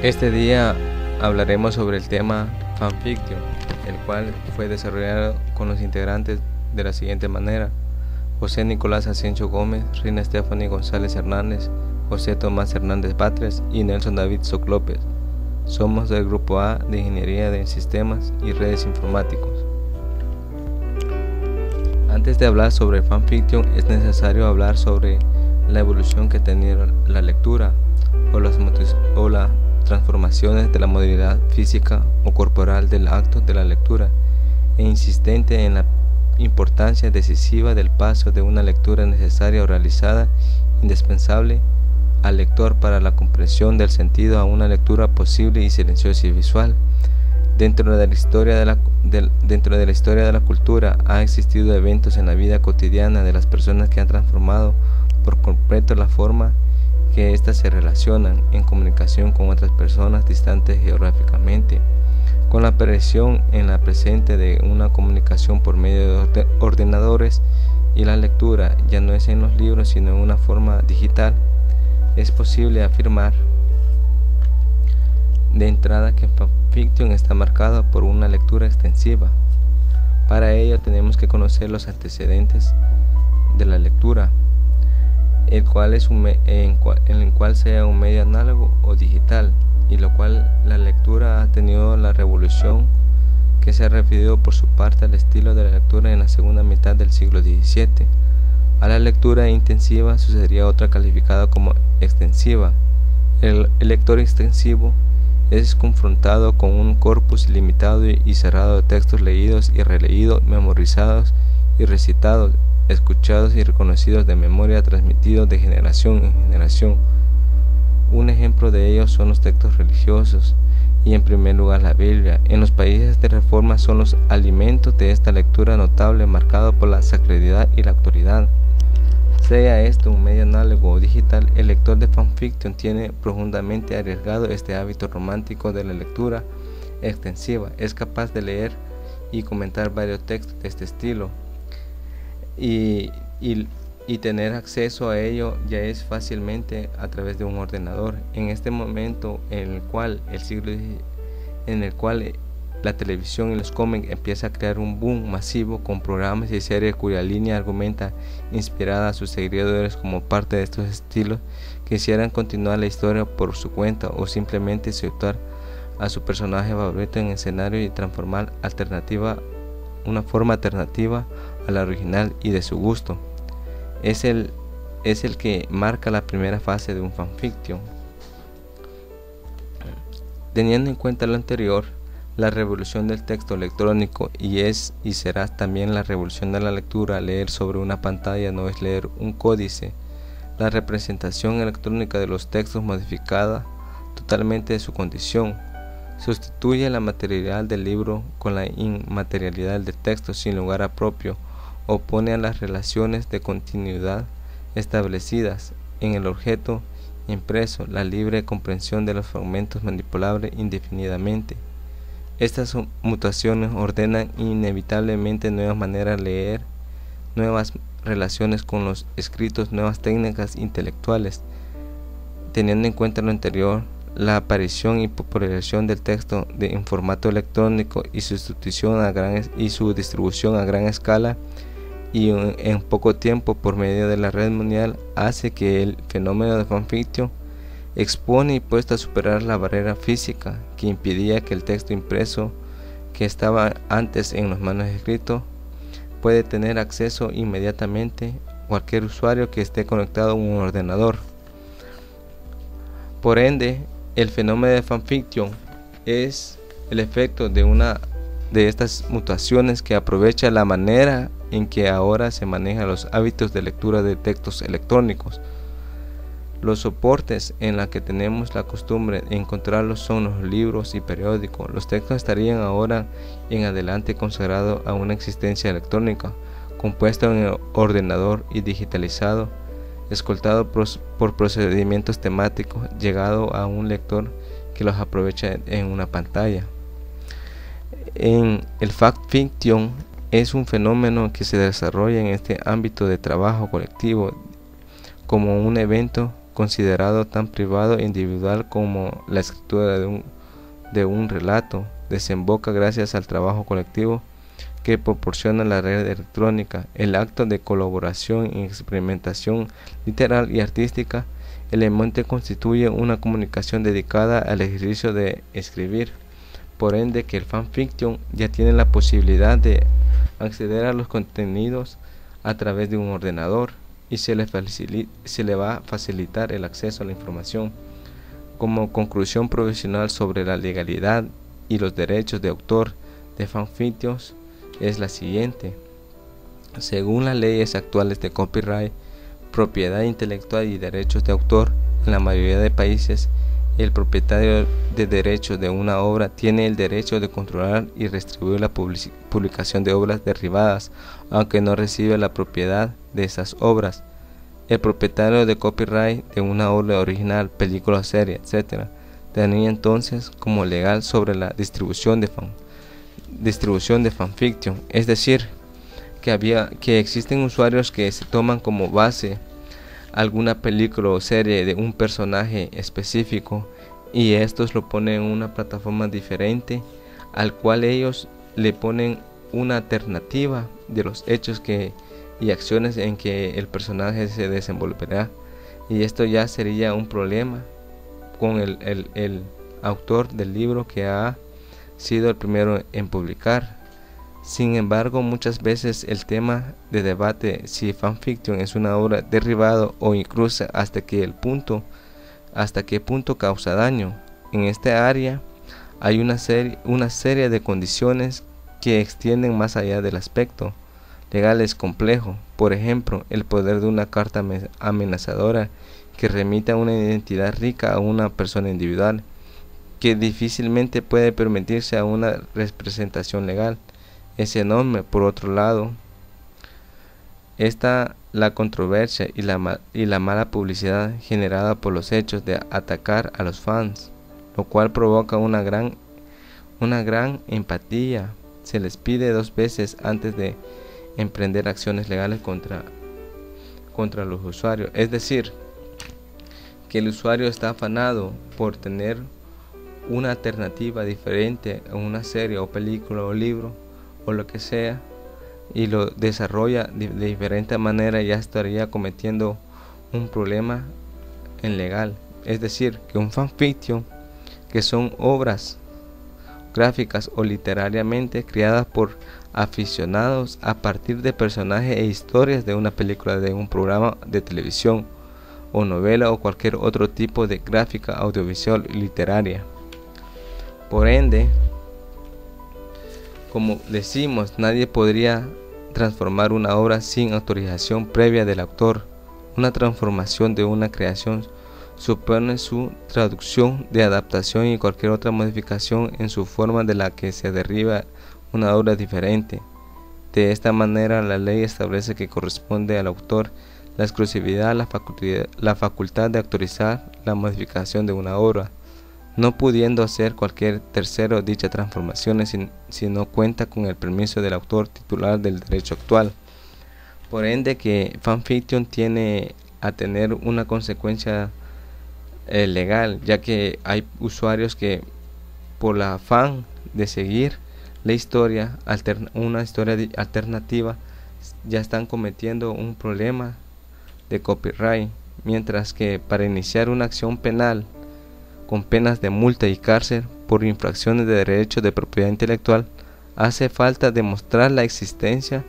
Este día hablaremos sobre el tema fanfiction, el cual fue desarrollado con los integrantes de la siguiente manera: José Nicolás Asensio Gómez, Rina Stephanie González Hernández, José Tomás Hernández Batres y Nelson David Soc López. Somos del Grupo A de Ingeniería de Sistemas y Redes Informáticos. Antes de hablar sobre fanfiction, es necesario hablar sobre la evolución que ha tenido la lectura o las transformaciones de la modalidad física o corporal del acto de la lectura, e insistente en la importancia decisiva del paso de una lectura necesaria o realizada indispensable al lector para la comprensión del sentido a una lectura posible y silenciosa y visual. Dentro de la historia de la cultura ha existido eventos en la vida cotidiana de las personas que han transformado por completo la forma que éstas se relacionan en comunicación con otras personas distantes geográficamente, con la aparición en la presente de una comunicación por medio de ordenadores y la lectura ya no es en los libros sino en una forma digital. Es posible afirmar de entrada que fanfiction está marcado por una lectura extensiva. Para ello tenemos que conocer los antecedentes de la lectura, el cual sea un medio análogo o digital, y lo cual la lectura ha tenido la revolución que se ha referido por su parte al estilo de la lectura en la segunda mitad del siglo XVII. A la lectura intensiva sucedería otra calificada como extensiva. El lector extensivo es confrontado con un corpus limitado y cerrado de textos leídos y releídos, memorizados y recitados, escuchados y reconocidos de memoria, transmitidos de generación en generación. Un ejemplo de ello son los textos religiosos y en primer lugar la Biblia. En los países de reforma son los alimentos de esta lectura notable, marcado por la sacralidad y la autoridad. Sea esto un medio análogo o digital, el lector de fanfiction tiene profundamente arriesgado este hábito romántico de la lectura extensiva. Es capaz de leer y comentar varios textos de este estilo y tener acceso a ello ya es fácilmente a través de un ordenador. En este momento en el cual la televisión y los cómics empieza a crear un boom masivo con programas y series cuya línea argumenta inspirada a sus seguidores como parte de estos estilos, quisieran continuar la historia por su cuenta o simplemente situar a su personaje favorito en el escenario y transformar una forma alternativa a la original y de su gusto. Es el que marca la primera fase de un fanfiction. Teniendo en cuenta lo anterior, la revolución del texto electrónico y será también la revolución de la lectura. Leer sobre una pantalla no es leer un códice. La representación electrónica de los textos modificada totalmente de su condición sustituye la materialidad del libro con la inmaterialidad del texto sin lugar a propio, opone a las relaciones de continuidad establecidas en el objeto impreso la libre comprensión de los fragmentos manipulables indefinidamente. Estas mutaciones ordenan inevitablemente nuevas maneras de leer, nuevas relaciones con los escritos, nuevas técnicas intelectuales. Teniendo en cuenta lo anterior, la aparición y popularización del texto en formato electrónico y su distribución a gran escala y en poco tiempo por medio de la red mundial hace que el fenómeno de fanfiction expone y puesta a superar la barrera física que impedía que el texto impreso que estaba antes en los manuscritos puede tener acceso inmediatamente cualquier usuario que esté conectado a un ordenador. Por ende, el fenómeno de fanfiction es el efecto de estas mutaciones que aprovecha la manera en que ahora se manejan los hábitos de lectura de textos electrónicos. Los soportes en los que tenemos la costumbre de encontrarlos son los libros y periódicos. Los textos estarían ahora en adelante consagrados a una existencia electrónica, compuesta en el ordenador y digitalizado, escoltado por procedimientos temáticos, llegado a un lector que los aprovecha en una pantalla. El fanfiction es un fenómeno que se desarrolla en este ámbito de trabajo colectivo como un evento considerado tan privado e individual como la escritura de un relato, desemboca gracias al trabajo colectivo que proporciona la red electrónica, el acto de colaboración y experimentación literal y artística. Elemento constituye una comunicación dedicada al ejercicio de escribir, por ende que el fanfiction ya tiene la posibilidad de acceder a los contenidos a través de un ordenador y se le va a facilitar el acceso a la información. Como conclusión provisional sobre la legalidad y los derechos de autor de fanfictions es la siguiente: según las leyes actuales de copyright, propiedad intelectual y derechos de autor, en la mayoría de países, el propietario de derechos de una obra tiene el derecho de controlar y restringir la publicación de obras derivadas, aunque no recibe la propiedad de esas obras. El propietario de copyright de una obra original, película, serie, etc., tenía entonces como legal sobre la distribución de fanfiction, es decir, que existen usuarios que se toman como base alguna película o serie de un personaje específico y estos lo ponen en una plataforma diferente al cual ellos le ponen una alternativa de los hechos y acciones en que el personaje se desenvolverá, y esto ya sería un problema con el autor del libro que ha sido el primero en publicar. Sin embargo, muchas veces el tema de debate si fanfiction es una obra derivada o incluso hasta qué punto causa daño. En esta área hay una serie de condiciones que extienden más allá del aspecto legal es complejo. Por ejemplo, el poder de una carta amenazadora que remita una identidad rica a una persona individual, que difícilmente puede permitirse a una representación legal, es enorme. Por otro lado, está la controversia y la mala publicidad generada por los hechos de atacar a los fans, lo cual provoca una gran empatía. Se les pide 2 veces antes de emprender acciones legales contra los usuarios, es decir, que el usuario está afanado por tener una alternativa diferente a una serie o película o libro o lo que sea, y lo desarrolla de diferente manera, ya estaría cometiendo un problema en legal. Es decir, que un fanfiction, que son obras gráficas o literariamente creadas por aficionados a partir de personajes e historias de una película, de un programa de televisión o novela o cualquier otro tipo de gráfica audiovisual y literaria. Por ende, como decimos, nadie podría transformar una obra sin autorización previa del autor. Una transformación de una creación supone su traducción de adaptación y cualquier otra modificación en su forma de la que se deriva una obra diferente. De esta manera, la ley establece que corresponde al autor la exclusividad, la facultad de autorizar la modificación de una obra, no pudiendo hacer cualquier tercero dicha transformación si no cuenta con el permiso del autor titular del derecho actual. Por ende, que fanfiction tiene a tener una consecuencia legal, ya que hay usuarios que por la afán de seguir la historia, una historia alternativa, ya están cometiendo un problema de copyright, mientras que para iniciar una acción penal con penas de multa y cárcel por infracciones de derechos de propiedad intelectual, hace falta demostrar la existencia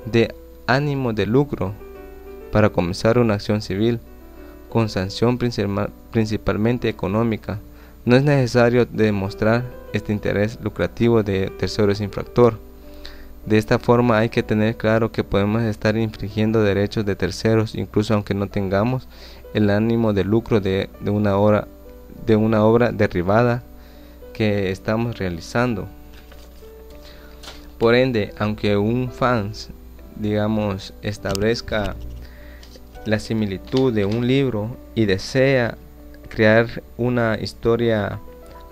de ánimo de lucro para comenzar una acción civil con sanción principalmente económica. No es necesario demostrar este interés lucrativo de terceros infractor. De esta forma hay que tener claro que podemos estar infringiendo derechos de terceros incluso aunque no tengamos el ánimo de lucro de una obra derivada que estamos realizando. Por ende, aunque un fan, establezca la similitud de un libro y desea crear una historia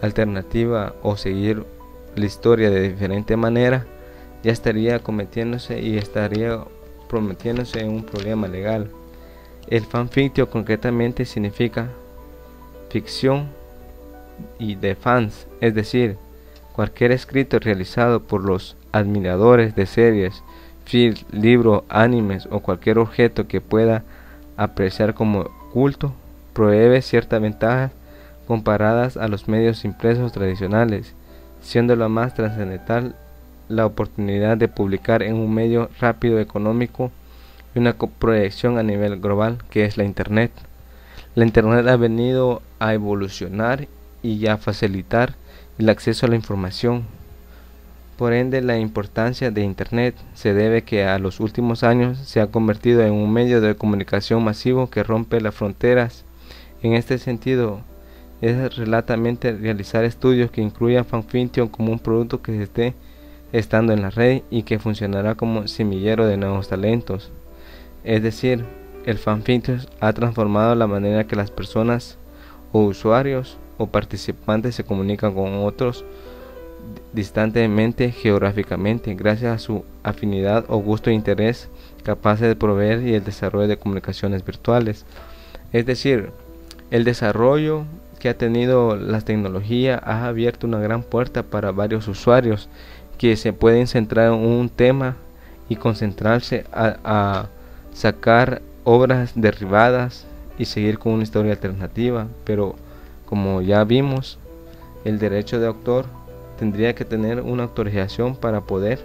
alternativa o seguir la historia de diferente manera, ya estaría cometiéndose y estaría prometiéndose un problema legal. El fanfiction concretamente significa ficción y de fans, es decir, cualquier escrito realizado por los admiradores de series, films, libros, animes o cualquier objeto que pueda apreciar como culto, provee ciertas ventajas comparadas a los medios impresos tradicionales, siendo lo más trascendental la oportunidad de publicar en un medio rápido, económico y una proyección a nivel global, que es la Internet. La Internet ha venido a evolucionar y a facilitar el acceso a la información. Por ende, la importancia de Internet se debe que a los últimos años se ha convertido en un medio de comunicación masivo que rompe las fronteras. En este sentido, es relatamente realizar estudios que incluyan fanfiction como un producto que esté estando en la red y que funcionará como semillero de nuevos talentos. Es decir, el fanfiction ha transformado la manera que las personas o usuarios o participantes se comunican con otros distantemente geográficamente, gracias a su afinidad o gusto e interés capaces de proveer y el desarrollo de comunicaciones virtuales. Es decir, el desarrollo que ha tenido la tecnología ha abierto una gran puerta para varios usuarios que se pueden centrar en un tema y concentrarse a sacar obras derivadas y seguir con una historia alternativa, pero como ya vimos, el derecho de autor tendría que tener una autorización para poder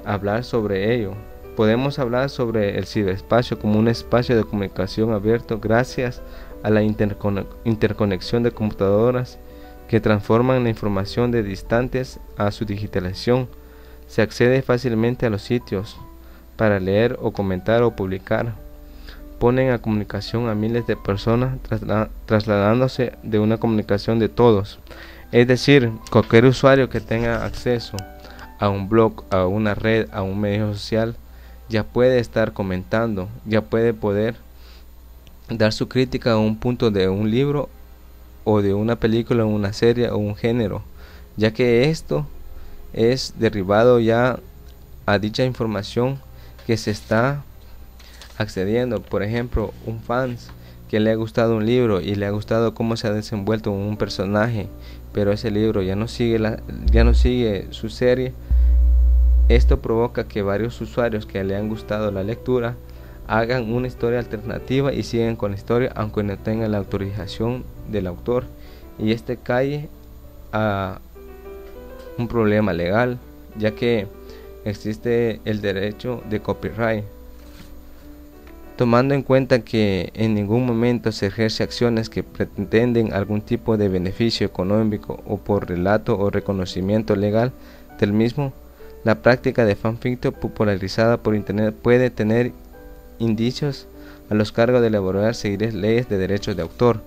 hablar sobre ello. Podemos hablar sobre el ciberespacio como un espacio de comunicación abierto gracias a la interconexión de computadoras que transforman la información de distantes a su digitalización. Se accede fácilmente a los sitios para leer o comentar o publicar. Ponen a comunicación a miles de personas trasladándose de una comunicación de todos. Es decir, cualquier usuario que tenga acceso a un blog, a una red, a un medio social, ya puede estar comentando, ya puede poder dar su crítica a un punto de un libro o de una película, una serie o un género, ya que esto es derivado ya a dicha información que se está accediendo. Por ejemplo, un fans que le ha gustado un libro y le ha gustado cómo se ha desenvuelto un personaje, pero ese libro ya no sigue su serie. Esto provoca que varios usuarios que le han gustado la lectura hagan una historia alternativa y sigan con la historia aunque no tengan la autorización del autor, y este cae a un problema legal, ya que existe el derecho de copyright, tomando en cuenta que en ningún momento se ejerce acciones que pretenden algún tipo de beneficio económico o por relato o reconocimiento legal del mismo. La práctica de fanfiction popularizada por internet puede tener indicios a los cargos de elaborar seguir leyes de derechos de autor.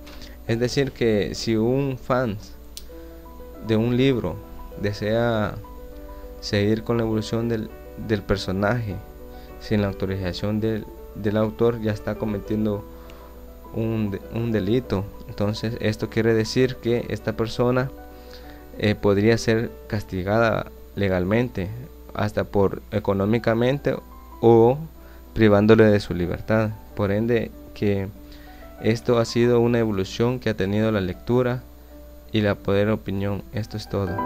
Es decir, que si un fan de un libro desea seguir con la evolución del personaje sin la autorización del autor, ya está cometiendo un delito. Entonces esto quiere decir que esta persona podría ser castigada legalmente, hasta por económicamente o privándole de su libertad. Por ende, que esto ha sido una evolución que ha tenido la lectura y la poder opinión. Esto es todo.